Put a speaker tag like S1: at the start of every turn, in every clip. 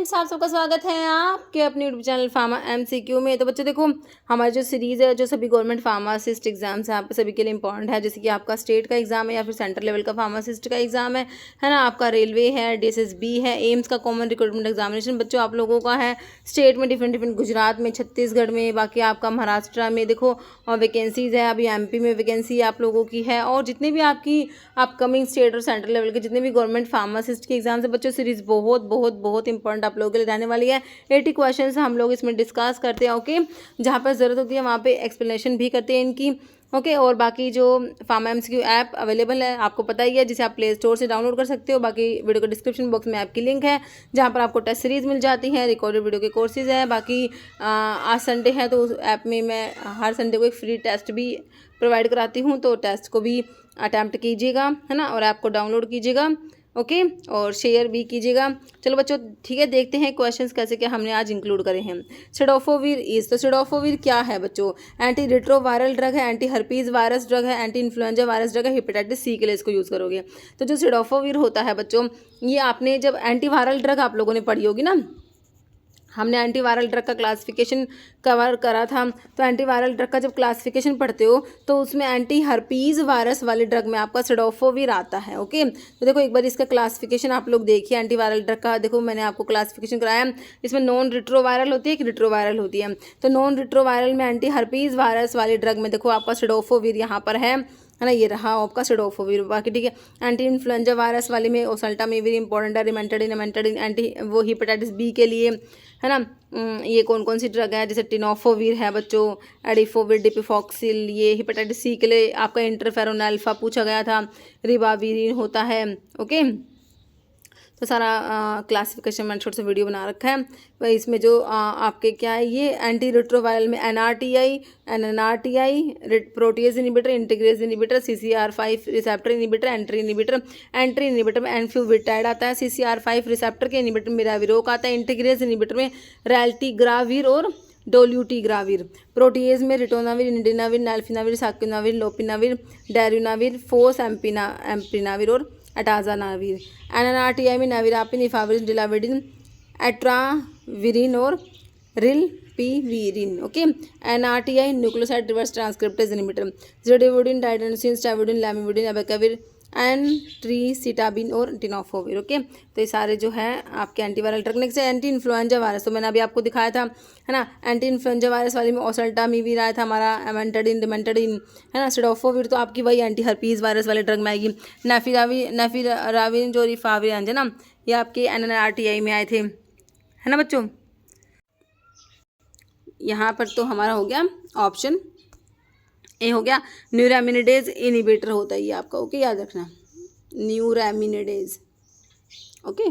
S1: Friends, आप सबका स्वागत है आपके अपने यूट्यूब चैनल फार्मा एमसीक्यू में। तो बच्चों देखो, हमारी जो सीरीज़ है जो सभी गवर्नमेंट फार्मासिस्ट एग्जाम्स हैं आप सभी के लिए इंपॉर्टेंट है। जैसे कि आपका स्टेट का एग्जाम है या फिर सेंटर लेवल का फार्मासिस्ट का एग्जाम है ना। आपका रेलवे है, DSSB है, एम्स का कॉमन रिक्रूटमेंट एग्जामिनेशन बच्चों आप लोगों का है। स्टेट में डिफरेंट गुजरात में, छत्तीसगढ़ में, बाकी आपका महाराष्ट्र में देखो और वैकेंसीज़ है। अभी MP में वैकेंसी आप लोगों की है। और जितने भी आपकी अपकमिंग स्टेट और सेंट्रल लेवल के जितने भी गवर्नमेंट फार्मासिस्ट के एग्जाम्स है बच्चों, सीरीज़ बहुत बहुत बहुत इंपॉर्टेंट आप लोगों के लिए रहने वाली है। 80 क्वेश्चन हम लोग इसमें डिस्कस करते हैं। ओके, जहाँ पर ज़रूरत होती है वहाँ पे एक्सप्लेनेशन भी करते हैं इनकी। ओके, और बाकी जो फार्मा MCQ ऐप अवेलेबल है आपको पता ही है, जिसे आप प्ले स्टोर से डाउनलोड कर सकते हो। बाकी वीडियो के डिस्क्रिप्शन बॉक्स में ऐप की लिंक है, जहाँ पर आपको टेस्ट सीरीज़ मिल जाती है, रिकॉर्डेड वीडियो के कोर्सेज हैं। बाकी आज संडे है तो उस ऐप में मैं हर संडे को एक फ्री टेस्ट भी प्रोवाइड कराती हूँ, तो टेस्ट को भी अटैम्प्ट कीजिएगा, है ना, और ऐप को डाउनलोड कीजिएगा। ओके, और शेयर भी कीजिएगा। चलो बच्चों ठीक है, देखते हैं क्वेश्चंस कैसे क्या हमने आज इंक्लूड करे हैं। सिडोफोविर इज, तो सिडोफोविर क्या है बच्चों? एंटी रिट्रोवायरल ड्रग है, एंटी हर्पीज वायरस ड्रग है, एंटी इन्फ्लुएंजा वायरस ड्रग है, हेपेटाइटिस C के लिए इसको यूज़ करोगे। तो जो सिडोफोविर होता है बच्चों, ये आपने जब एंटीवायरल ड्रग आप लोगों ने पढ़ी होगी ना, हमने एंटीवायरल ड्रग का क्लासिफिकेशन कवर करा था। तो एंटीवायरल ड्रग का जब क्लासिफिकेशन पढ़ते हो तो उसमें एंटी हर्पीज वायरस वाले ड्रग में आपका सिडोफोविर आता है। ओके, तो देखो एक बार इसका क्लासिफिकेशन आप लोग देखिए एंटीवायरल ड्रग का। देखो मैंने आपको क्लासिफिकेशन कराया, इसमें नॉन रिट्रोवायरल होती है कि रिट्रोवायरल होती है। तो नॉन रिट्रोवायरल में एंटी हर्पीज वायरस वाले ड्रग में देखो आपका सिडोफोविर यहाँ पर है ना, ये रहा आपका सिडोफोविर। बाकी ठीक है, एंटी इन्फ्लुएंजा वायरस वाले में ओसल्टामिविर इंपॉर्टेंट है, रिमेंटेडिन इमेंटेडिन एंटी वो हेपेटाइटिस B के लिए, है ना। ये कौन कौन सी ड्रग है, जैसे टिनोफोविर है बच्चों, एडिफोविर, डिपिफॉक्सिल, ये हेपेटाइटिस C के लिए आपका इंटरफेरोन अल्फा पूछा गया था, रिबाविरिन होता है। ओके, तो सारा क्लासिफिकेशन मैंने छोटा सा वीडियो बना रखा है। तो इसमें जो आपके क्या है, ये एंटी रिट्रोवायरल में NRTI, protease inhibitor, integrase inhibitor, CCR5 receptor inhibitor, entry inhibitor में एन्फ्यूविटाइड आता है, CCR5 रिसेप्टर के इनिबिटर में मिराविरोक आता है, इंटीग्रेज इनिबिटर में रैल्टिग्राविर और डोल्यूटिग्राविर, प्रोटीएज में रिटोनाविर, इंडिनाविर, नैल्फिनाविर, साक्योनाविर, लोपिनाविर, डैरुनाविर, फोस एम्पिनाविर और अटाजानाविर। NRTI में नाविरापिन, इफाविरिन, डिलाविडिन, एट्राविरिन और rilpivirine. Okay, NRTI nucleoside reverse transcriptase inhibitor, zidovudine, didanosine, stavudine, lamivudine, abacavir, emtricitabine और टिनोफोविर। ओके, तो ये सारे जो है आपके एंटीवायरल ड्रग। नेक्स्ट है एंटी इन्फ्लुएंजा वायरस, तो मैंने अभी आपको दिखाया था, है ना। एंटी इन्फ्लुएंजा वायरस वाले में ओसल्टामिविर आया था हमारा, एमेंटाडिन, रिमेंटाडिन, है ना। सिडोफोविर तो आपकी वही एंटी हर्पीज वायरस वाले ड्रग में आएगी। नेफिराविन जो रिफाविरिन है ना, ये आपके NRTI में आए थे, है ना बच्चों। यहाँ पर तो हमारा हो गया ऑप्शन ए हो गया, न्यूरामिनिडेज इनिबिटर होता है ये आपका। ओके, याद रखना न्यूरामिनिडेज। Okay,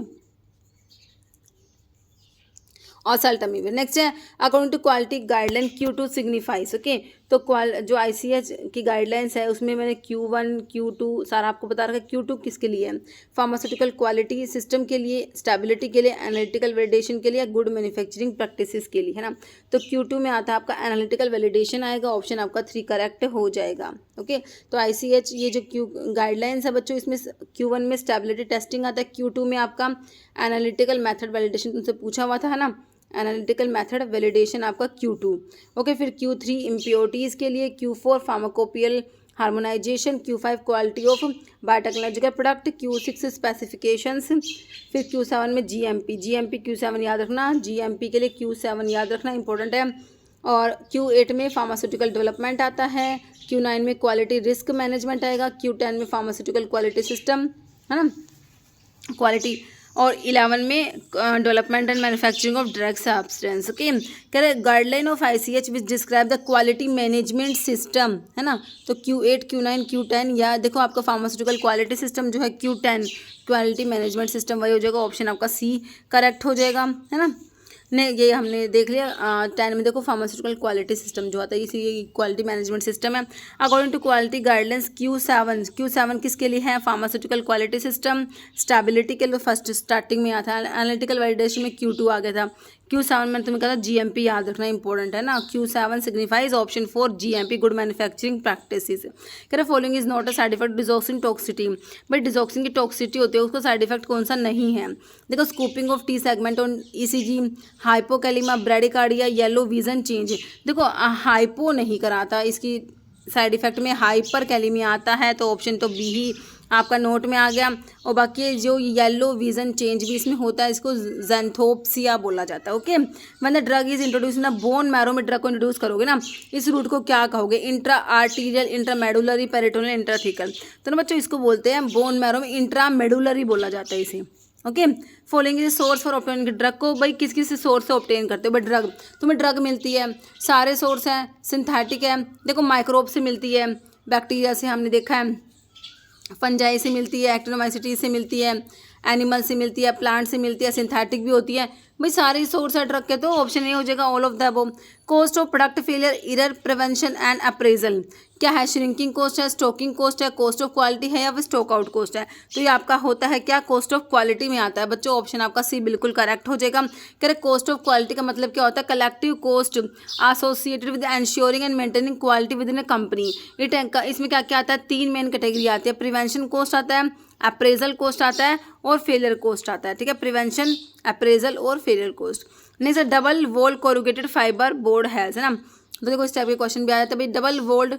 S1: oseltamivir. नेक्स्ट है according to quality guideline Q2 signifies. Okay, तो जो ICH की गाइडलाइंस है उसमें मैंने Q1 Q2 सारा आपको बता रखा है। Q2 किसके लिए है? फार्मास्यूटिकल क्वालिटी सिस्टम के लिए, स्टेबिलिटी के लिए, एनालिटिकल वैलिडेशन के लिए, गुड मैन्युफैक्चरिंग प्रैक्टिसेस के लिए, है ना। तो Q2 में आता है आपका एनालिटिकल वैलिडेशन आएगा, ऑप्शन आपका 3 करेक्ट हो जाएगा। ओके, तो ICH ये जो गाइडलाइंस है बच्चों, इसमें Q1 में स्टेबिलिटी टेस्टिंग आता है, Q2 में आपका एनालिटिकल मैथड वैलिडेशन तुमसे पूछा हुआ था, है ना। एनालिटिकल मेथड वैलिडेशन आपका Q2। ओके, फिर Q3 इम्प्योरिटीज़ के लिए, Q4 pharmacopoeial harmonisation, Q5 quality of biotechnological product, Q6 specifications, फिर Q7 में GMP Q7 याद रखना, GMP के लिए Q7 याद रखना इंपॉर्टेंट है। और Q8 में फार्मास्यूटिकल डेवलपमेंट आता है, Q9 में क्वालिटी रिस्क मैनेजमेंट आएगा, Q10 में फार्मास्यूटिकल क्वालिटी सिस्टम, है ना, क्वालिटी, और 11 में development and manufacturing of drug substance. Okay, कह रहे guideline of ICH which describe the quality management system, है ना। तो Q8 Q9 Q10, या देखो आपका फार्मास्यूटिकल क्वालिटी सिस्टम जो है Q10 क्वालिटी मैनेजमेंट सिस्टम वही हो जाएगा, ऑप्शन आपका C करेक्ट हो जाएगा, है ना। नहीं, ये हमने देख लिया। 10 में देखो फार्मास्यूटिकल क्वालिटी सिस्टम जो आता है इसी क्वालिटी मैनेजमेंट सिस्टम है। According to quality guidelines Q7 किसके लिए है? फार्मास्यूटिकल क्वालिटी सिस्टम, स्टेबिलिटी के लिए फर्स्ट स्टार्टिंग में आता है। एनालिटिकल वैलिडेशन में Q2 आ गया था, Q7 मैंने तुम्हें कहा था GMP याद रखना इंपॉर्टेंट है ना। Q7 signifies option 4 GMP good manufacturing practices. कह रहे following is not a side effect digoxin toxicity. भाई डिजॉक्सिन की टॉक्सिटी होती है, उसका साइड इफेक्ट कौन सा नहीं है। देखो scooping of T segment on ECG, hypokalaemia, bradycardia, yellow vision change. देखो हाइपो नहीं कराता, इसकी साइड इफेक्ट में हाइपर कैलिमिया आता है, तो ऑप्शन तो बी ही आपका नोट में आ गया। और बाकी जो येलो विजन चेंज भी इसमें होता है, इसको ज़ैंथोप्सिया बोला जाता है। ओके, मतलब ड्रग इज इंट्रोड्यूस ना, बोन मैरो में ड्रग को इंट्रोड्यूस करोगे ना, इस रूट को क्या कहोगे, intra arterial, intramedullary, peritoneal, intrathecal. तो ना बच्चों इसको बोलते हैं बोन मैरो में इंट्रामेडुलरी बोला जाता है इसे। Okay, following is source for obtain drug को भाई किस किस सोर्स से ऑप्टेन करते हो। भाई ड्रग, तुम्हें ड्रग मिलती है, सारे सोर्स हैं, सिंथेटिक है, देखो माइक्रोब से मिलती है, बैक्टीरिया से हमने देखा है, फंजाई से मिलती है, एक्टिनोमाइसिटी से मिलती है, एनिमल से मिलती है, प्लांट से मिलती है, सिंथेटिक भी होती है। भाई सारे सोर्स है ड्रग के, तो ऑप्शन ए हो जाएगा all of the above. Cost of product failure, error prevention and appraisal क्या है, श्रिंकिंग कॉस्ट है, स्टॉकिंग कॉस्ट है, कॉस्ट ऑफ क्वालिटी है, या फिर स्टॉक आउट कॉस्ट है। तो ये आपका होता है क्या, कॉस्ट ऑफ क्वालिटी में आता है बच्चों। ऑप्शन आपका सी बिल्कुल करेक्ट हो जाएगा। कह रहे कॉस्ट ऑफ क्वालिटी का मतलब क्या होता है, collective cost associated with ensuring and maintaining quality with in a company. इसमें क्या क्या आता है, 3 मेन कैटेगरी आती है, प्रिवेंशन कॉस्ट आता है, अप्रेजल कॉस्ट आता है, और फेलियर कॉस्ट आता है। ठीक है, प्रिवेंशन, अप्रेजल और failure cost. Next double walled corrugated fibre board है ना। तो देखो इस टाइप के क्वेश्चन भी आ जाते हैं भाई। डबल वोल्ड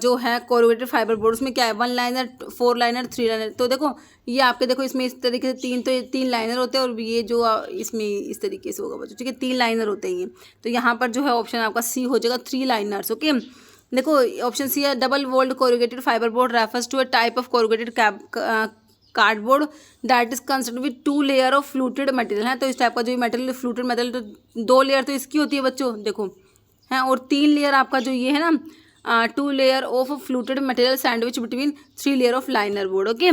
S1: जो है कोरुगेटेड फाइबर बोर्ड, उसमें क्या है, 1 लाइनर, 4 लाइनर, 3 लाइनर। तो देखो ये आपके देखो इसमें इस तरीके से 3 लाइनर होते हैं, और ये जो इसमें इस तरीके से होगा बच्चों। ठीक है, 3 लाइनर होते हैं ये। तो यहाँ पर जो है ऑप्शन आपका सी हो जाएगा, 3 लाइनर्स। ओके, देखो ऑप्शन सी है, double walled corrugated fibre board refers to a type of corrugated cardboard that is constructed with 2 layer of fluted material है। तो इस टाइप का जो मटेरियल फ्लूटेड मटेरियल, तो 2 लेयर तो इसकी होती है बच्चों देखो है, और 3 लेयर आपका जो ये है ना, 2 layer of fluted material sandwich between 3 layer of liner board. Okay,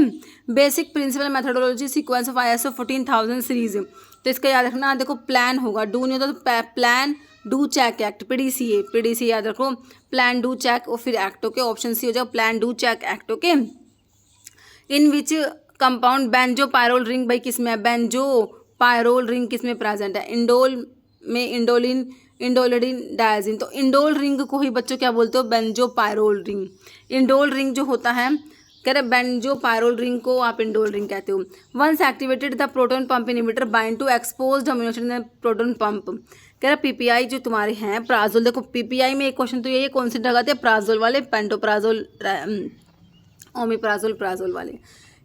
S1: basic principle methodology sequence of ISO 14000 series. तो इसका याद रखना, देखो प्लान होगा, डू नहीं होता तो plan do check act, PDCA याद रखो, प्लान डू चेक और फिर एक्ट। ओके, ऑप्शन सी हो जाएगा plan do check act. Okay, in which compound benzopyrrole ring, भाई किस में है, बेंजो पायरोल रिंग किस में प्रेजेंट है, इंडोल में इंडोलिन, इंडोलिडिन, डायजिन। तो इंडोल रिंग को ही बच्चों क्या बोलते हो, benzopyrrole ring. Indole ring जो होता है, कह रहे बेंजो पायरोल रिंग को आप इंडोल रिंग कहते हो। Once activated the proton pump inhibitor bind to exposed amino acid in proton pump. कह रहा PPI जो तुम्हारे हैं, प्राजोल, देखो PPI में एक क्वेश्चन तो ये कौन सी ड्रग आते हैं, प्राजोल वाले, पेंटोप्राजोल, ओमिप्राजोल, प्राजोल वाले।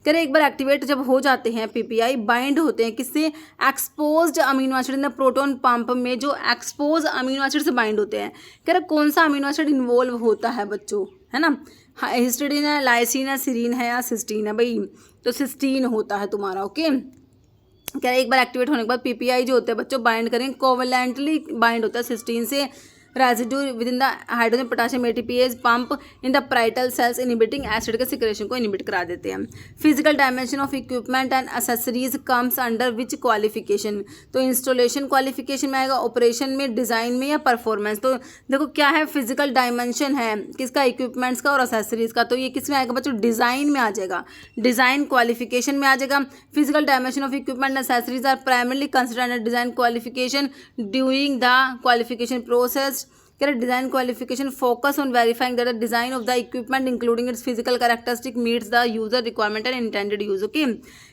S1: कह रहे एक बार एक्टिवेट जब हो जाते हैं PPI, बाइंड होते हैं किससे, exposed amino acid in the proton pump में, जो एक्सपोज अमीनो एसिड से बाइंड होते हैं। कह रहे कौन सा अमीनो एसिड इन्वॉल्व होता है बच्चों, है ना, हिस्टिडीन है, लाइसिन है, सीरीन है, या सिस्टीन है। भाई तो सिस्टीन होता है तुम्हारा। ओके, कह रहे एक बार एक्टिवेट होने के बाद PPI जो होते हैं बच्चों बाइंड करेंगे, कोवेलेंटली बाइंड होता है सिस्टीन से, residue with in the hydrogen potassium ATPase pump in the parietal cells inhibiting acid के सिक्रेशन को इनहिबिट करा देते हैं। Physical dimension of equipment and accessories comes under which qualification. तो इंस्टॉलेशन क्वालिफिकेशन में आएगा, ऑपरेशन में, डिज़ाइन में, या परफॉर्मेंस। तो देखो क्या है, फिजिकल डायमेंशन है किसका, इक्विपमेंट्स का और एक्सेसरीज का। तो ये किस में आएगा बच्चों, डिज़ाइन में आ जाएगा, डिज़ाइन क्वालिफिकेशन में आ जाएगा। Physical dimension of equipment and accessories are primarily considered under design qualification during the qualification process. Design qualification focus on verifying that the design of the equipment including its physical characteristic meets the user requirement and intended use. Okay,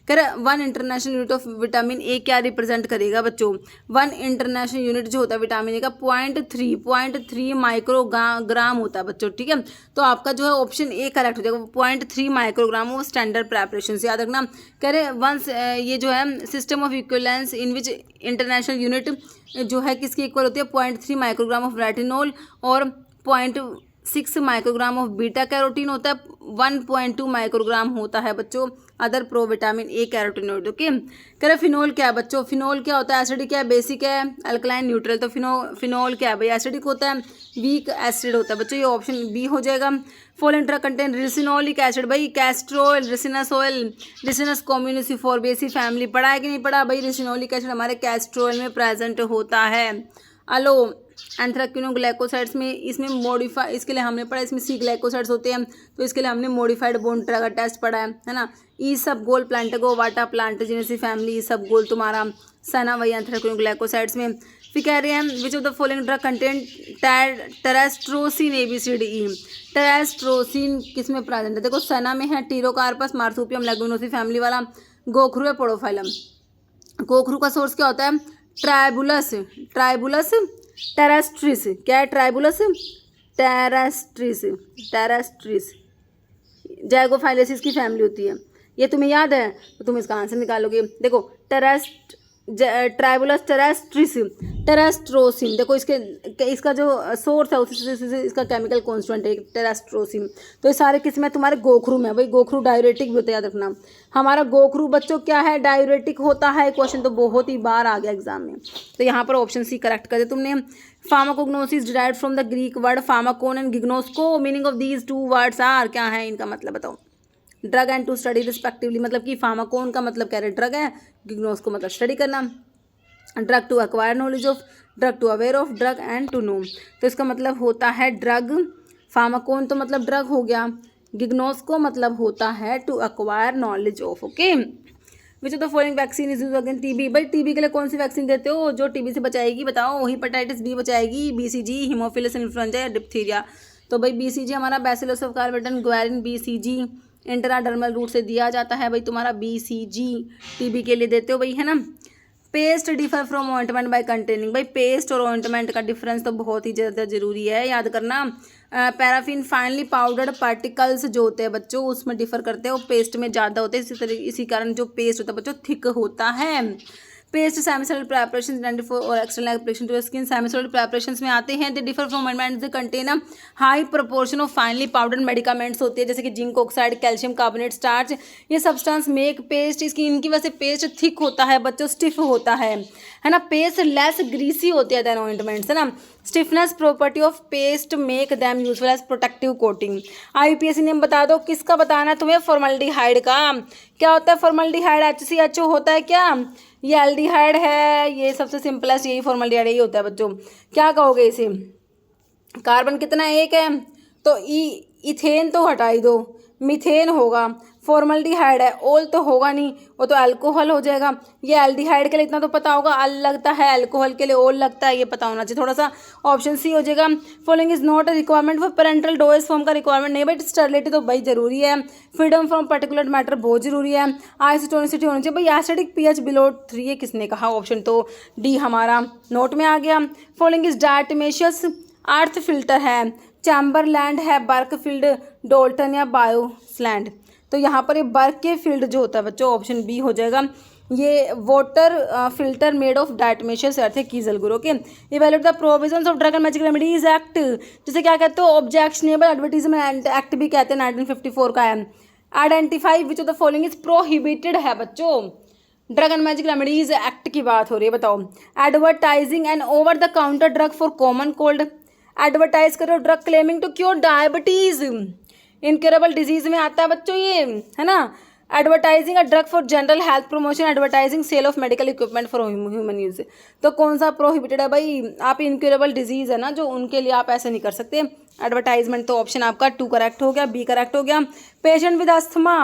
S1: कह रहा 1 international unit of vitamin A क्या represent करेगा बच्चों, 1 international unit जो होता है vitamin A का 0.3 microgram होता है बच्चों। ठीक है, तो आपका जो है ऑप्शन ए करेक्ट हो जाएगा, 0.3 माइक्रोग्राम वो स्टैंडर्ड प्रेपरेशन से याद रखना। कह रहे वंस ये जो है system of equivalence in which international unit जो है किसकी इक्वल होती है, 0.3 माइक्रोग्राम ऑफ रेटिनोल और 0.6 माइक्रोग्राम ऑफ बीटा कैरोटीन होता है, 1.2 माइक्रोग्राम होता है बच्चों other pro vitamin A carotenoid. Okay, कह रहे फिनोल क्या है बच्चों, फिनोल क्या होता है, एसिडिक है, बेसिक है, अल्कलाइन, न्यूट्रल। तो फिनोल क्या है भाई, एसिडिक होता है, वीक एसिड होता है बच्चों, ये ऑप्शन बी हो जाएगा। Following drug contain ricinoleic acid, भाई castor oil, ricinus oil, ricinus communis euphorbiaceae family पढ़ा है कि नहीं पढ़ा, भाई रिसिनोलिक एसिड हमारे कैस्ट्रोल में प्रेजेंट होता है। अलो एंथ्राक्विनोग्लाइकोसाइड्स में, इसमें मॉडिफाई, इसके लिए हमने पढ़ा इसमें सी ग्लाइकोसाइड्स होते हैं, तो इसके लिए हमने मॉडिफाइड बोन ट्रैगर टेस्ट पढ़ा है ना। ई सब गोल प्लांटगो वाटा प्लांट जिनसी फैमिली, ई सब गोल तुम्हारा सना वही आंसर है ग्लाइकोसाइड्स में। फिर कह रहे हैं which of the following drug content terrestrosin ABCDE। Terrestrosin किस में प्रेजेंट है? देखो सना में है टीरोकार्पस, मार्सुपियम, लेगुमिनोसी फैमिली वाला, गोखरू है पोडोफाइलम। गोखरू का सोर्स क्या होता है? ट्राइबुलस, ट्राइबुलस टेरेस्ट्रिस। क्या है? ट्राइबुलस टेरेस्ट्रिस, टेरेस्ट्रिस जैगोफाइलेसिस की फैमिली होती है। ये तुम्हें याद है तो तुम इसका आंसर निकालोगे। देखो ट्राइबुलस टेरेस्ट्रिस टेरेस्ट्रोसिन, देखो इसका जो सोर्स है उसी से इसका केमिकल कॉन्स्टेंट है टेरेस्ट्रोसिन। तो ये सारे किस में? तुम्हारे गोखरू में। भाई गोखरू डायूरेटिक भी होता है, याद रखना। हमारा गोखरू बच्चों क्या है? डायूरेटिक होता है। क्वेश्चन तो बहुत ही बार आ गया एग्जाम में। तो यहाँ पर ऑप्शन सी करेक्ट कर दे तुमने। Pharmacognosy derived from the Greek word pharmakon and gignosco. Meaning of these two words are, क्या है इनका मतलब बताओ? Drug and to study respectively. मतलब कि फार्माकोन का मतलब कह रहे ड्रग है, गिग्नोस को मतलब स्टडी करना। Drug to acquire knowledge of, drug to aware of, drug and to know. तो इसका मतलब होता है ड्रग। फार्माकोन तो मतलब ड्रग हो गया, गिग्नोस को मतलब होता है to acquire knowledge of. Okay. Which of the following vaccine is used against TB। भाई TB के लिए कौन सी वैक्सीन देते हो जो TB से बचाएगी? बताओ। हेपेटाइटिस B बचाएगी, BCG, हीमोफिलस इन्फ्लुएंजा या डिप्थीरिया? तो भाई BCG हमारा bacillus of Calmette Guerin BCG intradermal route से दिया जाता है। भाई तुम्हारा BCG TB के लिए देते हो भाई, है ना। Paste differ from ointment by containing. भाई पेस्ट और ऑइंटमेंट का डिफरेंस तो बहुत ही ज़्यादा जरूरी है, याद करना। पैराफिन फाइनली पाउडर्ड पार्टिकल्स जो होते हैं बच्चों उसमें डिफर करते हैं, वो पेस्ट में ज़्यादा होते हैं। इसी कारण जो पेस्ट होता है बच्चों थिक होता है। पेस्ट सेमिसोलिड प्रिपरेशन और external application to skin. Semisolid preparations में आते हैं। They differ from ointment, they contain a high proportion of finely powdered medicaments होती है जैसे कि zinc oxide, calcium carbonate, starch. ये सब्सटेंस मेक पेस्ट, इसकी इनकी वजह से पेस्ट थिक होता है बच्चों, स्टिफ होता है ना। पेस्ट लेस ग्रीसी होती है देन ऑइंटमेंट्स, है ना। Stiffness property of paste make them useful as protective coating. IUPAC name बता दो। किसका बताना है तुम्हें? फॉर्मल्डिहाइड का। क्या होता है फॉर्मल्डिहाइड? HCHO होता है क्या? ये एल्डिहाइड है। ये सबसे सिंपलेस्ट यही फॉर्मल्डिहाइड यही होता है बच्चों। क्या कहोगे इसे? कार्बन कितना? एक है तो इथेन तो हटा ही दो, मीथेन होगा। फॉर्मल्डिहाइड है, ओल तो होगा नहीं, वो तो अल्कोहल हो जाएगा। ये एल्डिहाइड के लिए इतना तो पता होगा, अल लगता है, अल्कोहल के लिए ओल लगता है, ये पता होना चाहिए थोड़ा सा। ऑप्शन सी हो जाएगा। Following is not a requirement for parental dose form का रिक्वायरमेंट नहीं, बट स्टेरिलिटी तो भाई जरूरी है। फ्रीडम फ्रॉम पर्टिकुलर मैटर बहुत जरूरी है। आइसोटोनिसिटी होनी चाहिए भाई। एसिडिक pH बिलो 3 है, किसने कहा? ऑप्शन तो डी हमारा नोट में आ गया। फॉलोइंग इज डायटमेशियस अर्थ फिल्टर है, चैम्बरलैंड है, बर्कफील्ड, डोल्टन या बायोस्लैंड। तो यहाँ पर ये बर्क के फील्ड जो होता है बच्चों ऑप्शन बी हो जाएगा। ये वाटर फिल्टर मेड ऑफ डायटमेशियस अर्थ है, कीजल गुरु। Okay. Evaluate the provisions of drug and Magic Remedies act, जिसे क्या कहते हो? ऑब्जेक्शनेबल एडवर्टीजमेंट एक्ट भी कहते हैं, 1954 का है। Identify which of the following is prohibited है बच्चों। Drug and Magic Remedies Act की बात हो रही है, बताओ। Advertising and over the counter drug for common cold. Advertise करो drug claiming to cure diabetes, incurable disease में आता है बच्चों ये, है ना। Advertising a drug for general health promotion, advertising sale of medical equipment for human use. तो कौन सा प्रोहिबिटेड है भाई? आप इनक्योरेबल डिजीज है ना जो, उनके लिए आप ऐसे नहीं कर सकते एडवर्टाइजमेंट। तो ऑप्शन आपका 2 करेक्ट हो गया, बी करेक्ट हो गया। पेशेंट विद अस्थमा,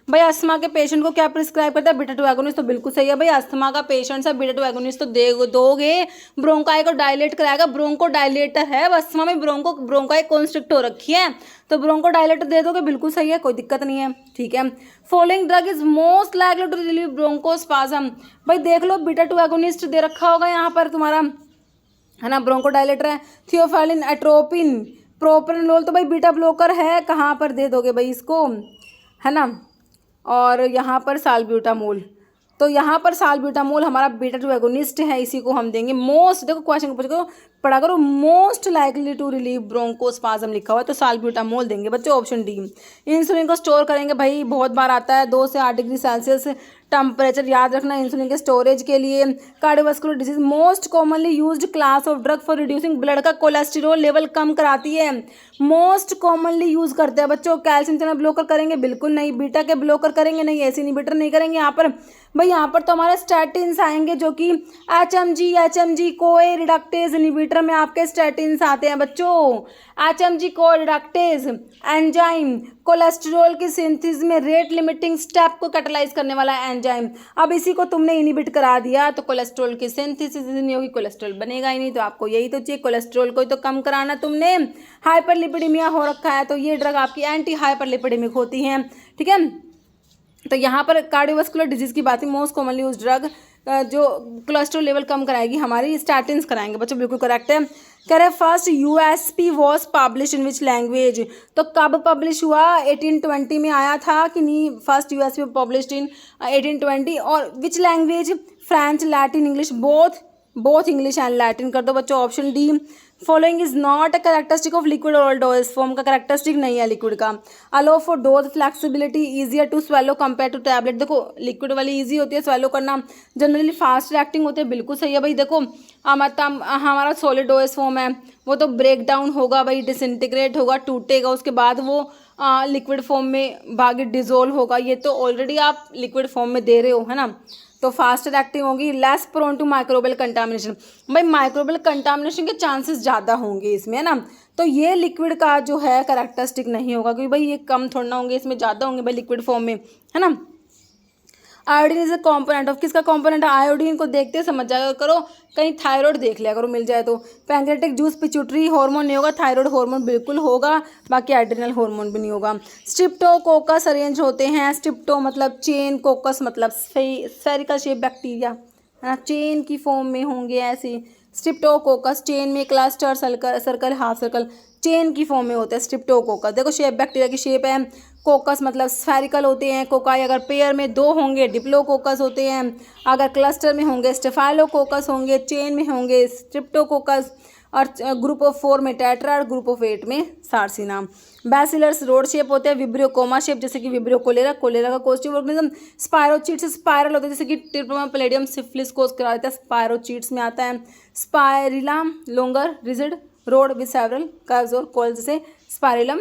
S1: भाई अस्थमा के पेशेंट को क्या प्रिस्क्राइब करता है? बीटा-2 एगोनिस्ट। तो बिल्कुल सही है भाई, अस्थमा का पेशेंट है, बीटा-2 एगोनिस्ट तो दोगे। ब्रोंकाई को डायलेट कराएगा, ब्रोंको डायलेटर है अस्थमा में, ब्रोंकाई कॉन्स्ट्रिक्ट हो रखी है तो ब्रोंको डायलेटर दे दोगे, बिल्कुल सही है, कोई दिक्कत नहीं है, ठीक है। Following drug is most likely to relieve bronchospasm. भाई देख लो बीटा-2 एगोनिस्ट दे रखा होगा यहाँ पर तुम्हारा, है ना। ब्रोंको डायलेटर है, थियोफिलिन, एट्रोपिन, प्रोप्रानोल। तो भाई बीटा ब्लॉकर है, कहाँ पर दे दोगे भाई इसको, है ना। और यहाँ पर साल्ब्यूटामोल, तो यहाँ पर साल्ब्यूटामोल हमारा बीटा-2 एगोनिस्ट है, इसी को हम देंगे। मोस्ट, देखो क्वेश्चन पूछो पढ़ा करो, most likely to relieve bronchospasm लिखा हुआ है तो साल्ब्यूटामोल देंगे बच्चों, ऑप्शन डी। इंसुलिन को स्टोर करेंगे भाई, बहुत बार आता है, 2 से 8 डिग्री सेल्सियस टेम्परेचर, याद रखना इंसुलिन के स्टोरेज के लिए। Cardiovascular disease, most commonly used class of drug for reducing blood का कोलेस्ट्रॉल लेवल कम कराती है। मोस्ट कॉमनली यूज करते हैं बच्चों। कैल्शियम चैनल ब्लॉकर करेंगे? बिल्कुल नहीं। बीटा के ब्लॉकर करेंगे? नहीं। एसी इनहिबिटर नहीं करेंगे यहाँ पर भाई। यहाँ पर तो हमारे स्टैटिन्स आएंगे जो कि HMG कोए रिडक्टेज इनहिबिटर में आपके स्टैटिन्स आते हैं बच्चों। HMG कोए रिडक्टेज एंजाइम कोलेस्ट्रॉल की सिंथेसिस में रेट लिमिटिंग स्टेप को कैटेलाइज करने वाला एंजाइम। अब इसी को तुमने इनहिबिट करा दिया तो कोलेस्ट्रॉल की सिंथेसिस नहीं होगी, कोलेस्ट्रॉल बनेगा ही नहीं। तो आपको यही तो चाहिए, कोलेस्ट्रॉल को ही तो कम कराना तुमने। हाइपरलिपिडेमिया हो रखा है तो ये ड्रग आपकी एंटी हाइपरलिपिडेमिक होती हैं, ठीक है। तो यहाँ पर कार्डियोवास्कुलर डिजीज की बात है, मोस्ट कॉमनली यूज ड्रग जो कोलेस्ट्रॉल लेवल कम कराएगी हमारी, स्टैटिन्स कराएंगे बच्चों, बिल्कुल करेक्ट है। कह रहे first USP was publish in which language, तो कब पब्लिश हुआ, 1820 में आया था कि नहीं, फर्स्ट यूएसपी पब्लिश्ड इन 1820, और which language, French, Latin, English, both English and Latin कर दो बच्चों, option D. Following is not a characteristic of liquid oral dose form का कैरेक्टरिस्टिक नहीं है लिक्विड का। Allow for dose flexibility, easier to swallow compare to tablet, देखो liquid वाली easy होती है स्वेलो करना, जनरली फास्ट रिएक्टिंग होते हैं, बिल्कुल सही है भाई। देखो हमारा सॉलिड डोज फॉर्म है वो तो ब्रेक डाउन होगा भाई, डिसइंटीग्रेट होगा, टूटेगा, उसके बाद वो लिक्विड फॉर्म में भागे डिजोल्व होगा, ये तो ऑलरेडी आप लिक्विड फॉर्म में दे रहे हो, है ना। तो फास्टर एक्टिंग होगी, less prone to microbial contamination, भाई माइक्रोबियल कंटामिनेशन के चांसेस ज़्यादा होंगे इसमें, है ना। तो ये लिक्विड का जो है कैरेक्टरिस्टिक नहीं होगा, क्योंकि भाई ये कम थोड़ा ना होंगे, इसमें ज़्यादा होंगे भाई लिक्विड फॉर्म में, है ना। Iodine is a component of, किसका कॉम्पोनेंट है, आयोडीन को देखते समझ जाया करो, कहीं थायराइड देख लिया करो मिल जाए तो। पैंक्रेटिक जूस पिट्यूटरी हार्मोन नहीं होगा, थायराइड हार्मोन बिल्कुल होगा, बाकी एड्रिनल हार्मोन भी नहीं होगा। स्ट्रिप्टोकोकस अरेंज होते हैं, स्ट्रिप्टो मतलब चेन, कोकस मतलब स्फेरिकल शेप बैक्टीरिया, है ना, चेन की फॉर्म में होंगे ऐसे। स्ट्रिप्टोकोकस चेन में, cluster, circle, half circle, chain की फॉर्म में होता है स्ट्रिप्टोकोकस। देखो शेप बैक्टीरिया की शेप है, कोकस मतलब स्फेरिकल होते हैं, कोकाई अगर पेयर में दो होंगे डिप्लोकोकस होते हैं, अगर क्लस्टर में होंगे स्टेफाइलोकोकस होंगे, चेन में होंगे स्ट्रिप्टोकोकस, और ग्रुप ऑफ 4 में टेट्रा, ग्रुप ऑफ 8 में सार्सिना। बैसिलर्स रोड शेप होते हैं, विब्रियोकोमा शेप जैसे कि विब्रियो कोलेरा, कोलेरा का कोस्टिव ऑर्गेनिज्म। स्पायरोचीट्स स्पायरल होते हैं जैसे कि ट्रिप्टोमा प्लेडियम सिफिलिस कोस करा देता है, स्पायरोचीट्स में आता है। Spirilla longer rigid road with several curves और कॉल जैसे स्पायरिलम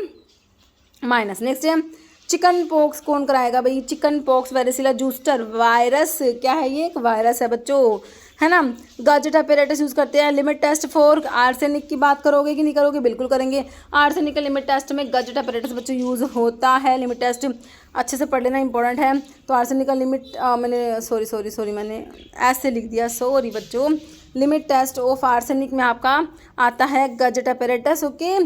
S1: माइनस। नेक्स्ट है चिकन पॉक्स, कौन कराएगा भाई, चिकन पॉक्स वेरिसिला जूस्टर वायरस, क्या है ये, एक वायरस है बच्चों, है ना। गजेट अपैरेटस यूज़ करते हैं। लिमिट टेस्ट फॉर आर्सेनिक की बात करोगे कि नहीं करोगे, बिल्कुल करेंगे। आर्सेनिक का लिमिट टेस्ट में गजेट अपैरेटस बच्चों यूज़ होता है, लिमिट टेस्ट अच्छे से पढ़ लेना इंपॉर्टेंट है। तो आर्सेनिक का लिमिट मैंने सॉरी मैंने ऐसे लिख दिया, सॉरी बच्चों। लिमिट टेस्ट ऑफ आर्सेनिक में आपका आता है गजेट अपैरेटस, ओके।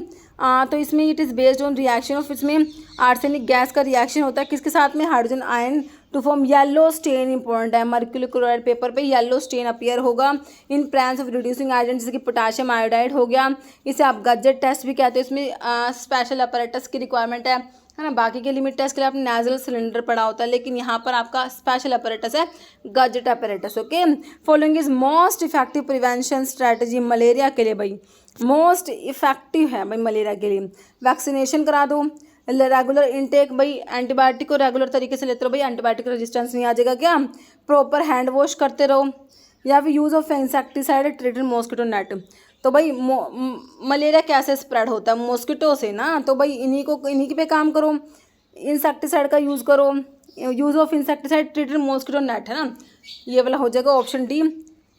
S1: तो इसमें it is based on reaction of, इसमें आर्सेनिक गैस का रिएक्शन होता है किसके साथ में, hydrogen ion to form yellow stain, important है। मर्क्यूरी क्लोराइड पेपर पे येलो स्टेन अपीयर होगा in presence of reducing agent जैसे कि पोटाशियम आयोडाइड हो गया, इसे आप गजेट टेस्ट भी कहते हैं। इसमें स्पेशल अपैरेटस की रिक्वायरमेंट है ना। बाकी के लिमिट टेस्ट के लिए आपने नेजल सिलेंडर पढ़ा होता है, लेकिन यहाँ पर आपका स्पेशल अपैरेटस है Gutzeit apparatus, okay. Following is most effective prevention strategy malaria के लिए, भाई मोस्ट इफेक्टिव है भाई मलेरिया के लिए। वैक्सीनेशन करा दो, रेगुलर इनटेक, भाई एंटीबायोटिक को रेगुलर तरीके से लेते रहो, भाई एंटीबायोटिक रेजिस्टेंस नहीं आ जाएगा क्या। प्रॉपर हैंड वॉश करते रहो, या फिर use of insecticide treated mosquito net. तो भाई मलेरिया कैसे स्प्रेड होता है, मॉस्किटो से ना, तो भाई इन्हीं पे काम करो, इंसेक्टिसाइड का यूज़ करो, use of insecticide treated mosquito net, है ना। ये वाला हो जाएगा ऑप्शन डी,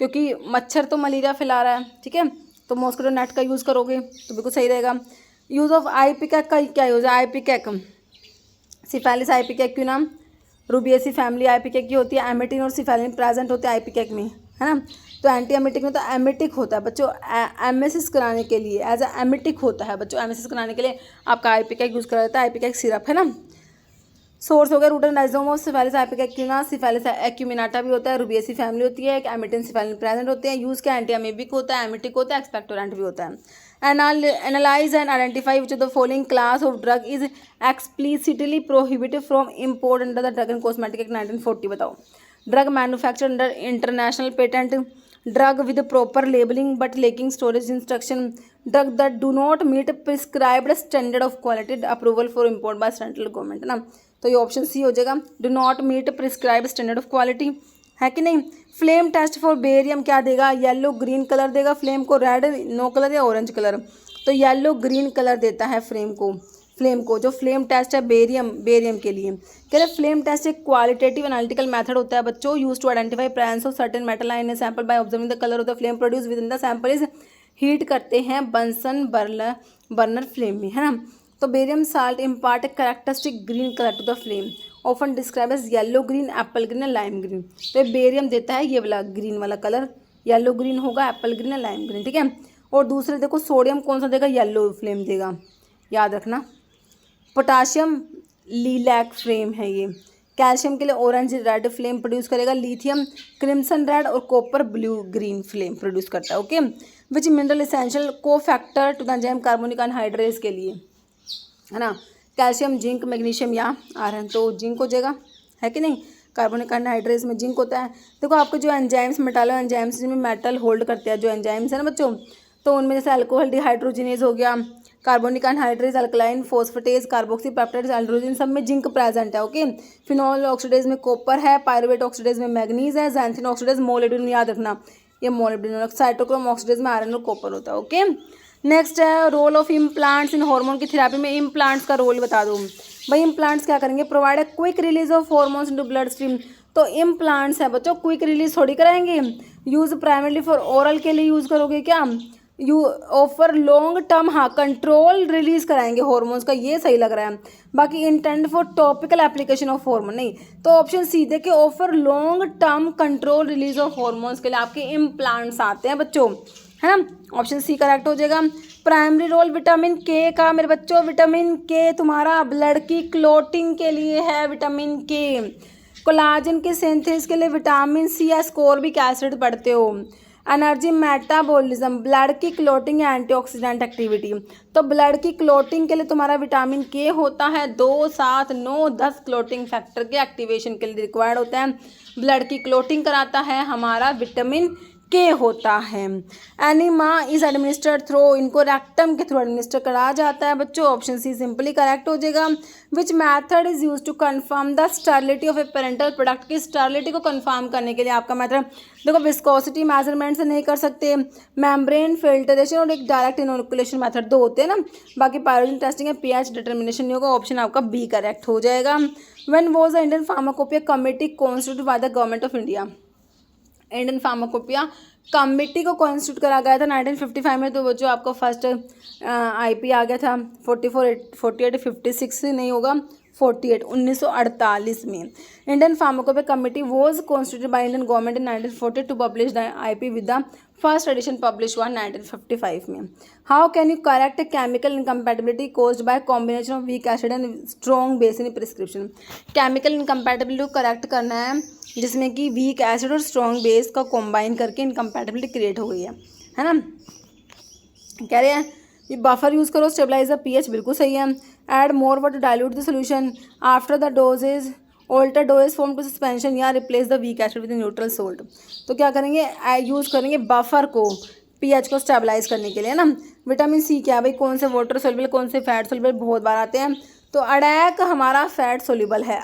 S1: क्योंकि मच्छर तो मलेरिया फैला रहा है, ठीक है। तो मॉस्किटो नेट का यूज़ करोगे तो बिल्कुल सही रहेगा। यूज़ ऑफ आईपीकैक का क्या यूज़ है, आईपीकैक सिफेलिस आईपीकैक क्यों नाम, रूबिएसी फैमिली आईपीकैक की होती है। एमेटिन और सिफेलिन प्रेजेंट होते हैं आईपीकैक में, है ना। तो एंटी एमेटिक में तो एमेटिक होता है बच्चों, एमएसएस कराने के लिए एज ए एमेटिक होता है बच्चों, एमएसएस कराने के लिए आपका आईपीकैक यूज़ करा जाता है, आईपीकैक सिरप, है ना। सोर्स हो गया root and rhizome of Cephaelis ipecacuanha, Cephaelis acuminata भी होता है, रूबिएसी फैमिली होती है, एक एमेटिन सिफेलिन प्रेजेंट होते हैं। यूज़ क्या, एंटी एमेबिक होता है, एमेटिक होता है, एक्सपेक्टोरेंट भी होता है। Analyze and identify which of the following class of drug is explicitly prohibited from import under the Drug and Cosmetic Act 1940, बताओ। Drug manufacture under international patent, drug with proper labelling but lacking storage instruction, drug that do not meet prescribed standard of quality, approval for import by central government, है ना। तो ये option C हो जाएगा, do not meet prescribe standard of quality, है कि नहीं। Flame test for barium क्या देगा, येलो ग्रीन कलर देगा फ्लेम को, रेड नो कलर या ऑरेंज कलर। तो येलो ग्रीन कलर देता है फ्लेम को जो फ्लेम टेस्ट है बेरियम के लिए। कह रहे फ्लेम टेस्ट एक क्वालिटेटिव एनालिटिकल मेथड होता है बच्चों, use to identify presence of certain metal in a sample by observing the colour of the flame produce with in the sample is heat करते हैं बंसन बर्नर फ्लेम में, है ना। तो barium salt impart a characteristic green colour to the flame, often describe as yellow green, apple green या lime green. तो ये barium देता है ये वाला ग्रीन वाला कलर, येलो ग्रीन होगा, एप्पल ग्रीन या लाइम ग्रीन, ठीक है। और दूसरे देखो सोडियम कौन सा देगा, येलो फ्लेम देगा, याद रखना। पोटाशियम लीलैक फ्लेम है ये। कैल्शियम के लिए ऑरेंज रेड फ्लेम प्रोड्यूस करेगा, लिथियम क्रिम्सन रेड और copper blue green flame produce करता है, okay. Which mineral essential cofactor to the enzyme carbonic anhydrase के लिए, है ना। कैल्शियम, जिंक, मैग्नीशियम या आयरन, तो जिंक हो जाएगा, है कि नहीं। कार्बोनिक अनहाइड्रेज में जिंक होता है। देखो आपको जो एंजाइम्स, मेटालो एंजाइम्स जिनमें मेटल होल्ड करते हैं जो एंजाइम्स है ना बच्चों, तो उनमें जैसे अल्कोहल डिहाइड्रोजिनेज हो गया, carbonic anhydrase, alkaline phosphatase, carboxy peptide, एल्ड्रोजिन, सब में जिंक प्रेजेंट है, ओके। फिनॉल ऑक्सीडेज में कॉपर है, पायरुवेट ऑक्सीडेज में मैग्नीज है, जैंथिन ऑक्सीडेज मोलिब्डेनम, याद रखना ये मोलिब्डेनम। साइटोक्रोम ऑक्सीडेज में आयरन और कॉपर होता है, ओके। नेक्स्ट है role of implants in hormone की थेरेपी में। इम्प्लांट्स का रोल बता दो भाई। इम्प्लांट्स क्या करेंगे, provide a quick release of hormones into blood stream. तो इम्प्लांट्स है बच्चों, क्विक रिलीज थोड़ी कराएंगे, यूज प्राइमरली फॉर ओरल के लिए यूज करोगे क्या, यू ऑफर लॉन्ग टर्म, हाँ कंट्रोल रिलीज कराएंगे हॉर्मोन्स का, ये सही लग रहा है। बाकी intend for topical application of hormone नहीं, तो ऑप्शन सी देखिए offer long term control release of hormones के लिए आपके इम्प्लांट्स आते हैं बच्चों, है ना। ऑप्शन सी करेक्ट हो जाएगा। प्राइमरी रोल विटामिन के का मेरे बच्चों, विटामिन के तुम्हारा ब्लड की क्लोटिंग के लिए है, विटामिन के। कोलाजन के सिंथेसिस के लिए विटामिन सी या स्कोर्बिक एसिड पढ़ते हो। एनर्जी मेटाबॉलिज्म, ब्लड की क्लोटिंग या एंटीऑक्सीडेंट एक्टिविटी, तो ब्लड की क्लोटिंग के लिए तुम्हारा विटामिन के होता है, 2, 7, 9, 10 क्लोटिंग फैक्टर के एक्टिवेशन के लिए रिक्वायर्ड होता है। ब्लड की क्लोटिंग कराता है हमारा विटामिन के होता है। एनिमा इज एडमिनिस्टर्ड थ्रू, इनको रेक्टम के थ्रू एडमिनिस्टर करा जाता है बच्चों, ऑप्शन सी सिंपली करेक्ट हो जाएगा। Which method is use to confirm the sterility of a parenteral product, की स्टेरिलिटी को कन्फर्म करने के लिए आपका मेथड देखो, विस्कोसिटी मेजरमेंट से नहीं कर सकते, मेम्ब्रेन फिल्टरेशन और एक डायरेक्ट इनोकुलेशन मेथड, दो होते हैं ना। बाकी पायरोजन टेस्टिंग है, पीएच डिटर्मिनेशन नहीं होगा, ऑप्शन आपका बी करेक्ट हो जाएगा। When was the Indian pharmacopoeia committee constituted by the government of India, Indian pharmacopoeia committee को कॉन्स्टिट्यूट करा गया था 1955 में। तो वो जो आपका फर्स्ट आईपी आ गया था 48 56 नहीं होगा 48 1948 में। Indian pharmacopoeia committee was constituted by Indian government in 1940 to publish the IP with the first edition publish हुआ 1955 में। How can you correct chemical incompatibility caused by combination of weak acid and strong base in prescription. Chemical incompatibility को correct करना है जिसमें कि weak acid और strong base का combine करके इनकम्पैटिबिलिटी क्रिएट हो गई है ना। कह रहे हैं ये बफर यूज़ करो, स्टेबलाइज द पीएच, बिल्कुल सही है। Add more water to dilute the solution after the dosages, alter dosages form to suspension या replace the weak acid with neutral salt. तो क्या करेंगे, यूज़ करेंगे बफर को पीएच को स्टेबलाइज करने के लिए, है ना। विटामिन सी क्या भाई, कौन से वाटर सोल्यूबल कौन से फैट सोल्यूबल, बहुत बार आते हैं। तो अडैक हमारा फैट सोल्यूबल है,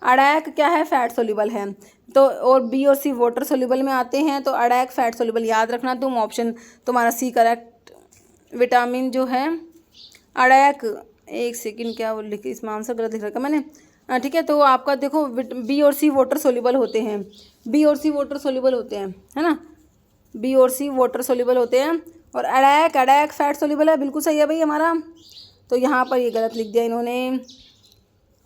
S1: अडैक क्या है, फैट सोल्यूबल है। तो और बी और सी वाटर सोल्यूबल में आते हैं, तो अडैक फैट सोल्यूबल याद रखना तुम, ऑप्शन तुम्हारा सी करेक्ट। विटामिन जो है अडैक, एक सेकंड क्या वो लिखी, इसमें आंसर गलत लिख रखा मैंने, ठीक है। तो आपका देखो बी और सी वाटर सोल्यूबल होते हैं, बी और सी वाटर सोल्यूबल होते हैं, है ना, बी और सी वाटर सोल्यूबल होते हैं। और अडैक फैट सोल्यूबल है, बिल्कुल सही है भाई हमारा। तो यहाँ पर ये गलत लिख दिया इन्होंने,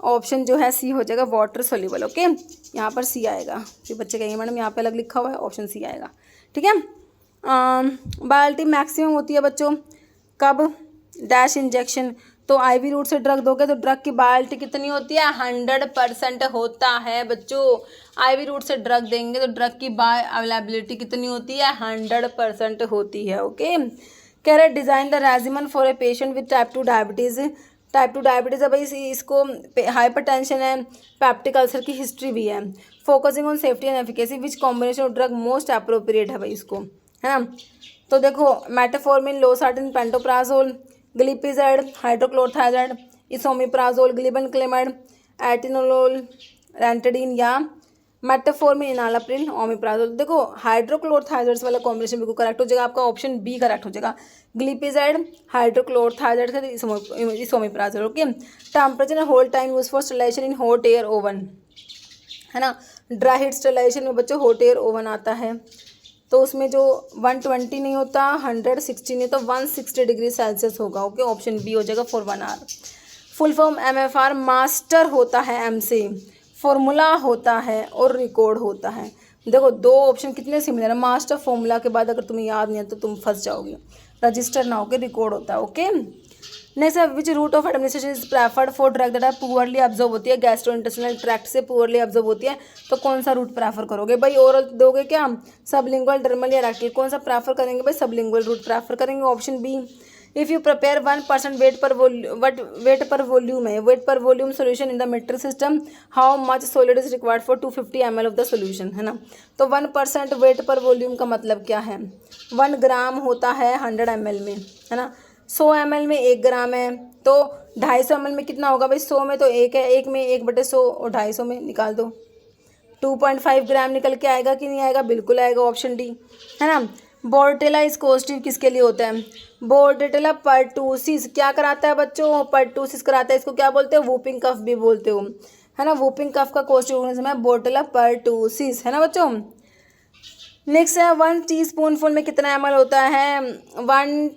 S1: ऑप्शन जो है सी हो जाएगा वाटर सोल्यूबल, ओके। यहाँ पर सी आएगा, फिर बच्चे कहेंगे मैडम यहाँ पे अलग लिखा हुआ है, ऑप्शन सी आएगा, ठीक है। बायोलिटी मैक्सिमम होती है बच्चों कब, डैश इंजेक्शन। तो आईवी रूट से ड्रग दोगे तो ड्रग की बायोलिटी कितनी होती है, 100% होता है बच्चों। आईवी रूट से ड्रग देंगे तो ड्रग की बायो अवेलेबिलिटी कितनी होती है, 100% होती है, ओके। कह रहे design the regimen for a patient with type 2 diabetes. Type 2 diabetes है भाई, इसको हाइपरटेंशन है, पैप्टिक अल्सर की हिस्ट्री भी है। Focusing on safety and efficacy, which combination of drug most appropriate है भाई इसको, है ना। तो देखो मेटाफॉर्मिन, लोसार्टिन, पेंटोप्राजोल, ग्लिपिजाइड, हाइड्रोक्लोरथाइजाइड, इसोमिप्राजोल, ग्लिबनक्लेमाइड, एटिनोलोल, रेंटेडिन या मेटाफॉर्मिन, इनालाप्रिल, ओमिप्राजोल। देखो हाइड्रोक्लोरथाइजाइड्स वाला कॉम्बिनेशन बिल्कुल करेक्ट हो जाएगा, आपका ऑप्शन बी करेक्ट हो जाएगा। ग्लिपिजाइड, हाइड्रोक्लोरथाइजाइड से esomeprazole, okay. Temperature and hold time use for sterilisation in hot air oven, है ना। ड्राई हीट स्टेरिलाइजेशन में बच्चों हॉट एयर ओवन आता है, तो उसमें जो 120 नहीं होता, 160 नहीं होता, 160 डिग्री सेल्सियस होगा, ओके। ऑप्शन बी हो जाएगा for 1 hour. Full form MFR master होता है M से, फॉर्मूला होता है और रिकॉर्ड होता है। देखो दो ऑप्शन कितने सिमिलर है, मास्टर फॉर्मूला के बाद अगर तुम्हें याद नहीं है तो तुम फंस जाओगे, रजिस्टर ना होकर रिकॉर्ड होता है। ओके, नेक्स्ट है which route of administration is preferred for drug that are poorly absorb होती है, गैस्ट्रोइंटेस्टाइनल ट्रैक्ट से पुअरली ऑब्जर्व होती है, तो कौन सा रूट प्रेफर करोगे भाई? ओरल दोगे क्या, सबलिंगुअल, डर्मल या रैक्टल, कौन सा प्रेफर करेंगे भाई? सबलिंगुअल रूट प्रेफर करेंगे, option B. If you prepare 1% weight per volume है, weight per volume solution in the metric system, how much solid is required for 250 ml of the solution, है ना। तो 1% weight per volume का मतलब क्या है, 1 ग्राम होता है 100 ml में, है ना। 100 ml में 1 ग्राम है, तो 250 ml में कितना होगा भाई? 100 में तो 1 है, 1 में 1/100 और 250 में निकाल दो, 2.5 ग्राम निकल के आएगा कि नहीं आएगा? बिल्कुल आएगा, ऑप्शन डी, है ना। बोर्डेटेला स्कोस्टिव किसके लिए होता है? बोर्डेटेला पर्टूसिस क्या कराता है बच्चों? पर्टूसिस कराता है, इसको क्या बोलते हो? वूपिंग कफ भी बोलते हो, है ना। वूपिंग कफ का कोस्टिव ऑर्गेनिज्म है बोर्डेटेला पर्टूसिस, है ना बच्चों। नेक्स्ट है 1 टीस्पूनफुल में कितना ml होता है? 1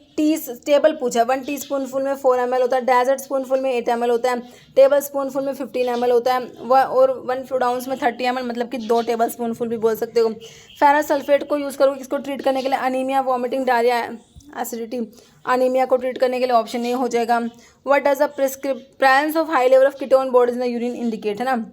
S1: टेबल पूछा, 1 टीस्पूनफुल में 4 ml होता है, डेजर्ट स्पूनफुल में 8 ml होता है, टेबल स्पूनफुल में 15 ml होता है, और 1 फ्लूइड आउंस में 30 ml, मतलब कि 2 टेबल स्पूनफुल भी बोल सकते हो। फेरस सल्फेट को यूज़ करोगे किसको ट्रीट करने के लिए? Anaemia, vomiting, diarrhoea, acidity, anaemia को ट्रीट करने के लिए, ऑप्शन ए हो जाएगा। What does the presence of high level of ketone bodies in the urine indicate, है ना।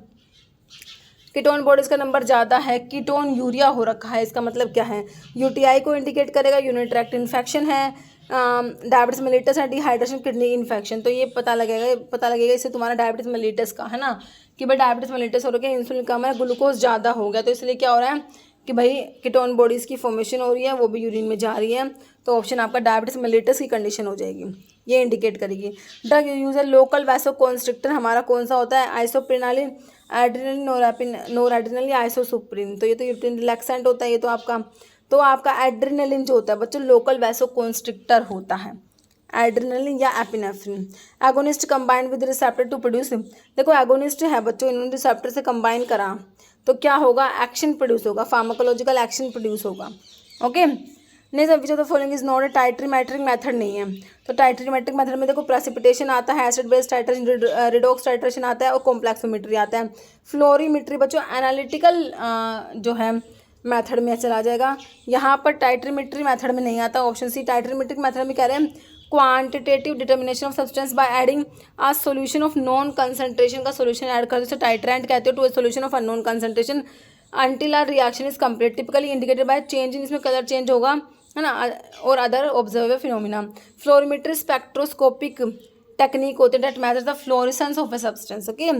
S1: कीटोन बॉडीज का नंबर ज़्यादा है, कीटोन यूरिया हो रखा है, इसका मतलब क्या है? यूटीआई को इंडिकेट करेगा, यूरिनरी ट्रैक्ट इन्फेक्शन है, डायबिटीज मेलिटस है, डिहाइड्रेशन, किडनी इन्फेक्शन, तो ये पता लगेगा इससे तुम्हारा डायबिटीज मेलिटस का, है ना, कि भाई डायबिटीज मेलिटस हो रहा है, इंसुलिन कम है, ग्लूकोज ज़्यादा हो गया, तो इसलिए क्या हो रहा है कि भाई कीटोन बॉडीज़ की फॉर्मेशन हो रही है, वो भी यूरिन में जा रही है, तो ऑप्शन आपका डायबिटीज मेलिटस की कंडीशन हो जाएगी, ये इंडिकेट करेगी। ड्रग यूजर लोकल वैसोकॉन्स्ट्रिक्टर हमारा कौन सा होता है? आइसोप्रेनालिन, एड्रेनलिन, नोरएड्रेनलिन या आइसोसुप्रिन, तो ये तो यूट्रिन रिलैक्सेंट होता है, ये तो आपका एड्रेनलिन जो होता है बच्चों लोकल वैसोकॉन्स्ट्रिक्टर होता है, एड्रेनलिन या epinephrine. Agonist combined with receptor to produce, देखो एगोनिस्ट है बच्चों, इन्होंने रिसेप्टर से कंबाइन करा तो क्या होगा? एक्शन प्रोड्यूस होगा, फार्माकोलॉजिकल एक्शन प्रोड्यूस होगा। ओके, नहीं विच of the following is not a titrimetric method नहीं है, तो टाइट्रीमेट्रिक मेथड में देखो प्रेसिपिटेशन आता है, acid base titration, redox titration आता है और कॉम्प्लेक्सोमेट्री आता है। फ्लोरीमेट्री बच्चों एनालिटिकल जो है मेथड में चला जाएगा, यहाँ पर टाइट्रीमेट्री मेथड में नहीं आता, ऑप्शन सी। टाइट्रीमेट्रिक मेथड में कह रहे हैं quantitative determination of substance by adding a solution of known concentration का सोल्यूशन ऐड कर दो, टाइट्रेंट कहते हो to a solution of unknown concentration until a reaction is complete, typically indicated by change in, इसमें कलर चेंज होगा, है ना, और other observable phenomena. Fluorimetry spectroscopic technique होते हैं that measure the fluorescence of a substance. Okay,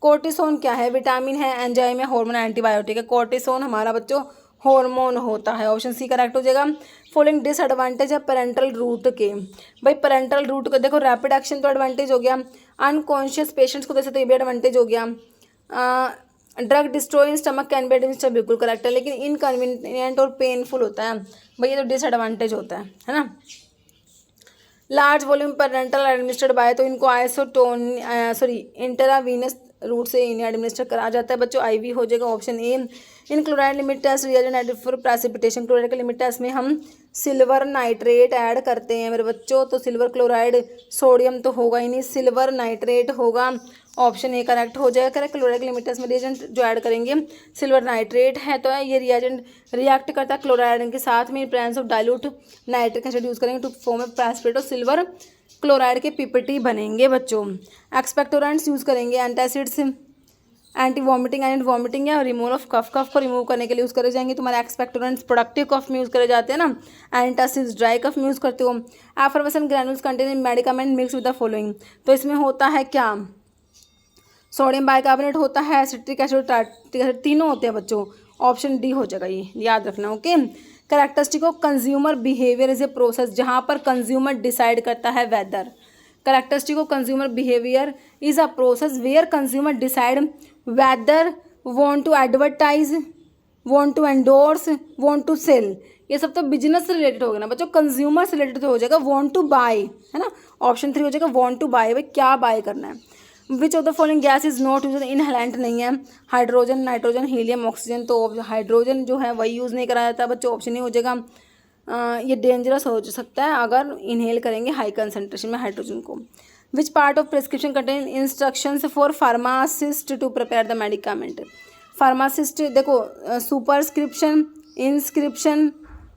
S1: cortisone क्या है? Vitamin है, एंजाइम है, हार्मोन, एंटीबायोटिक है। कोर्टिसोन हमारा बच्चों हार्मोन होता है, ऑप्शन सी करेक्ट हो जाएगा। फॉलोइंग डिसएडवांटेज है पेरेंटल रूट के, भाई पेरेंटल रूट का देखो रैपिड एक्शन तो एडवांटेज हो गया, अनकॉन्शियस पेशेंट्स को जैसे तो ये भी एडवांटेज हो गया। Drug destroy in stomach can be administered, बिल्कुल करेक्ट है, लेकिन इनकन्वीनियंट और पेनफुल होता है, भाई ये तो डिसएडवांटेज होता है ना। Large volume parental administered by, तो इनको इंट्रावीनस रूट से इन्हें एडमिनिस्टर करा जाता है बच्चों, आईवी हो जाएगा, option A. In chloride limit test reagent added for precipitation, chloride के लिमिट टेस्ट में हम सिल्वर नाइट्रेट ऐड करते हैं मेरे बच्चों, तो सिल्वर क्लोराइड, सोडियम तो होगा ही नहीं, सिल्वर नाइट्रेट होगा, ऑप्शन ए करेक्ट हो जाएगा। करेक्ट, क्लोराइड के लिमिट टेस्ट में रिएजेंट जो ऐड करेंगे सिल्वर नाइट्रेट है, तो ये रिएजेंट रिएक्ट करता है क्लोराइड के साथ में, presence of dilute nitric acid use करेंगे टू फॉर्म ए प्रेसिपिटेट, और सिल्वर क्लोराइड के पीपीटी बनेंगे बच्चों। एक्सपेक्टोरेंट्स यूज़ करेंगे, antacids, anti vomiting and vomiting या रिमूवल ऑफ कफ, कफ को रिमूव करने के लिए यूज़ करे जाएंगे। तुम्हारे एक्सपेक्टोरेंट्स प्रोडक्टिव कफ में यूज़ करे जाते हैं ना, एंटासिड्स ड्राई कफ में यूज़ करते हो। Effervescent granules contain medicament mix with the following, तो इसमें होता है क्या? सोडियम बाइकार्बोनेट होता है, सिट्रिक एसिड, तीनों होते हैं बच्चों, ऑप्शन डी हो जाएगा, ये याद रखना। Okay, characteristic of consumer behaviour is a process, जहाँ पर कंज्यूमर डिसाइड करता है whether, characteristic of consumer behaviour is a process where consumer decide whether want to advertise, want to endorse, want to sell, ये सब तो business से related हो गया ना बच्चों, कंज्यूमर से रिलेटेड तो हो जाएगा वांट टू बाय, है ना, ऑप्शन 3 हो जाएगा वांट टू बाय, भाई क्या बाय करना है। विच of the following gas is not use, inhalant नहीं है, हाइड्रोजन, नाइट्रोजन, हीलियम, ऑक्सीजन, तो हाइड्रोजन जो है वही यूज़ नहीं कराया जाता बच्चों, ऑप्शन ही हो जाएगा। ये डेंजरस हो सकता है अगर इनहेल करेंगे हाई कंसनट्रेशन में हाइड्रोजन को। Which part of prescription contain instructions for pharmacist to prepare the medicament. Pharmacist देखो superscription, inscription,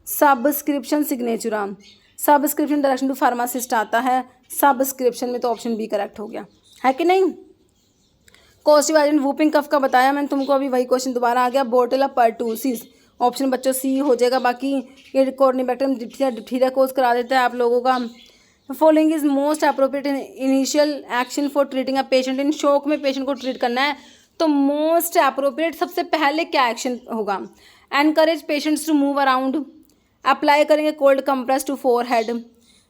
S1: subscription, signatura. Subscription direction to pharmacist आता है, सबस्क्रिप्शन में तो ऑप्शन बी करेक्ट हो गया, है कि नहीं। कॉस्टिव एजेंट वूपिंग कफ का बताया मैंने तुमको, अभी वही क्वेश्चन दोबारा आ गया। बोटेला पर्टूसिस, ऑप्शन बच्चों सी हो जाएगा। बाकी ये कॉर्निबैक्टीरियम डिप्थीरिया कोर्स करा देता है आप लोगों का। Following is most appropriate initial action for treating a patient in shock में पेशेंट को ट्रीट करना है तो मोस्ट अप्रोप्रिएट सबसे पहले क्या एक्शन होगा। Encourage patients to move around, apply करेंगे कोल्ड कंप्रेस टू फोरहेड,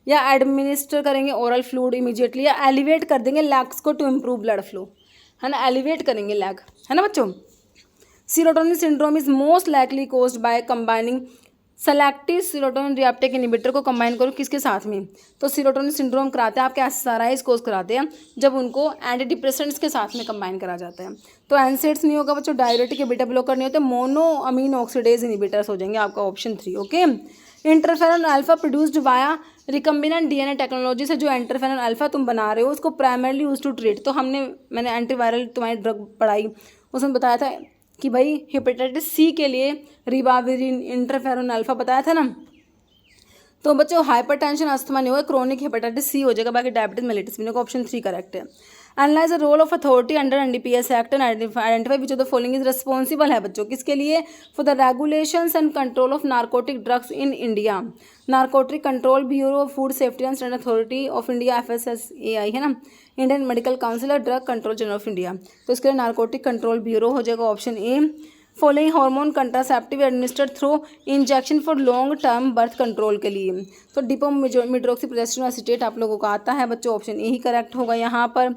S1: या एडमिनिस्टर करेंगे ओरल फ्लूइड इमीडिएटली, या एलिवेट कर देंगे लैग्स को टू इम्प्रूव ब्लड फ्लो, है ना, एलिवेट करेंगे लैग, है ना बच्चों। Serotonin syndrome is most likely caused by combining selective serotonin reuptake inhibitor को कंबाइन करो किसके साथ में, तो सीरोटोनिन सिंड्रोम कराते हैं आपके एसआरआईज कोज कराते हैं जब उनको एंटी डिप्रेसेंट्स के साथ में कंबाइन करा जाता है। तो एनसेड्स नहीं होगा बच्चों, डायरेटिक बीटा ब्लॉकर नहीं होते, मोनो अमीन ऑक्सीडेज इनहिबिटर्स हो जाएंगे आपका option 3। Okay, interferon alpha produced via recombinant DNA technology से जो इंटरफेरॉन अल्फा तुम बना रहे हो उसको प्राइमरली यूज टू ट्रीट, तो मैंने एंटीवायरल तुम्हारी ड्रग पढ़ाई उसमें बताया था कि भाई हेपेटाइटिस सी के लिए रिबाविरिन इंटरफेरॉन अल्फा बताया था ना। तो बच्चों हाइपरटेंशन अस्थमा नहीं होगा, क्रोनिक हेपेटाइटिस सी हो जाएगा, बाकी डायबिटीज मेलिटस भी नहीं होगा, ऑप्शन 3 करेक्ट है। Analyse the role of authority under NDPS act and identify which of the following is responsible है बच्चों किसके लिए, for the regulations and control of narcotic drugs in India. Narcotic control bureau, food safety and standard authority of India FSSAI है ना, Indian medical council और drug control general of India, तो इसके लिए नार्कोटिक कंट्रोल ब्यूरो हो जाएगा option A. Following hormone contraceptive administered through injection for long term birth control के लिए, तो डिपोमिड्रोक्सीप्रोजेस्टेरोन एसीटेट आप लोगों का आता है बच्चों, ऑप्शन ए ही करेक्ट होगा यहाँ पर।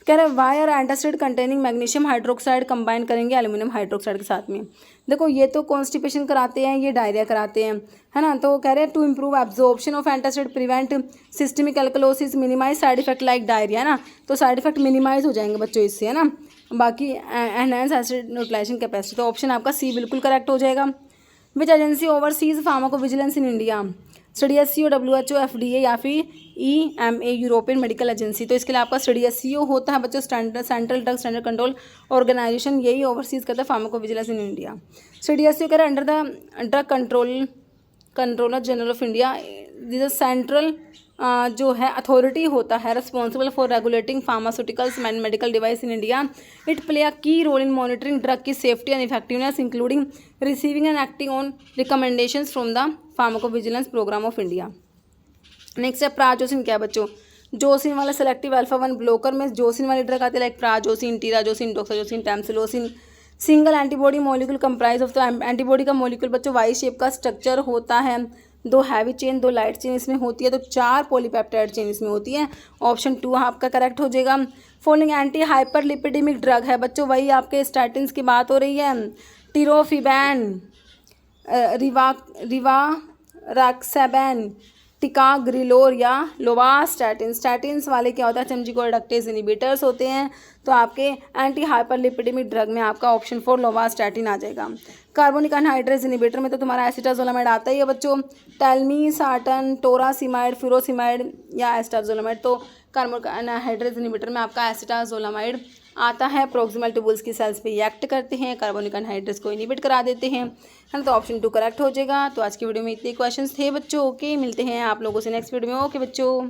S1: कह रहे वाई और antacid containing magnesium hydroxide combine करेंगे एल्यूमिनियम हाइड्रोक्साइड के साथ में। देखो ये तो कॉन्स्टिपेशन कराते हैं, ये डायरिया कराते हैं, है ना। तो कह रहे हैं to improve absorption of antacid, prevent systemic alkalosis, minimise side effect like diarrhoea, है ना, तो साइड इफेक्ट मिनिमाइज हो जाएंगे बच्चों इससे, है ना। बाकी एनहांस एसिड न्यूट्रलाइजेशन कैपेसिटी, तो ऑप्शन आपका सी बिल्कुल करेक्ट हो जाएगा। Which agency oversees pharmacovigilance in India, CDSCO, WHO, FDA या फिर EMA यूरोपियन मेडिकल एजेंसी, तो इसके लिए आपका CDSCO होता है बच्चों, central drug standard control organisation, यही ओवरसीज करता है फार्माकोविजिलेंस इन इंडिया। CDSCO कह रहे हैं under the drug controller general of India, this central जो है अथॉरिटी होता है responsible for regulating pharmaceuticals and medical device in India. It play a key role in monitoring drug की safety and effectiveness including receiving and acting on recommendations from the pharmacovigilance programme of India. Next है prazosin, क्या है बच्चों, जोसिन वाला selective alpha 1 blocker में जोसिन वाली drug आती है like prazosin, terazosin, doxazosin, tamsulosin. Single antibody molecule comprise of the antibody का मॉलिक्यूल बच्चों वाई शेप का स्ट्रक्चर होता है, 2 हैवी चेन 2 लाइट चेन इसमें होती है, तो 4 पॉलीपेप्टाइड चेन इसमें होती है, ऑप्शन 2 आपका करेक्ट हो जाएगा। फॉलोइंग एंटी हाइपरलिपिडेमिक ड्रग है बच्चों, वही आपके स्टैटिन्स की बात हो रही है, टिरोफिबैन, रिवारोक्सेबैन, टिकाग्रिलोर या लोवास्टैटिन। स्टैटिन्स वाले क्या होता है, चमजीकोडाक्टेज इनहिबिटर्स होते हैं, तो आपके एंटी हाइपरलिपिडेमिक ड्रग में आपका ऑप्शन 4 लोवास्टैटिन आ जाएगा। कार्बोनिक अनहाइड्रेज इनहिबिटर में तो तुम्हारा एसिटाजोलामाइड आता ही है बच्चों, टेलमीसाटन, टोरासिमाइड, फ्यूरोसिमाइड या एसिटाजोलामाइड, तो कार्बोनिक अनहाइड्रेज इनहिबिटर में आपका एसिटाजोलामाइड आता है। प्रोक्सिमल ट्यूबुल्स की सेल्स पे एक्ट करते हैं, कार्बोनिक अनहाइड्रेज को इनहिबिट करा देते हैं, है ना, तो ऑप्शन 2 करेक्ट हो जाएगा। तो आज की वीडियो में इतने क्वेश्चंस थे बच्चों। ओके, मिलते हैं आप लोगों से नेक्स्ट वीडियो में। ओके बच्चों।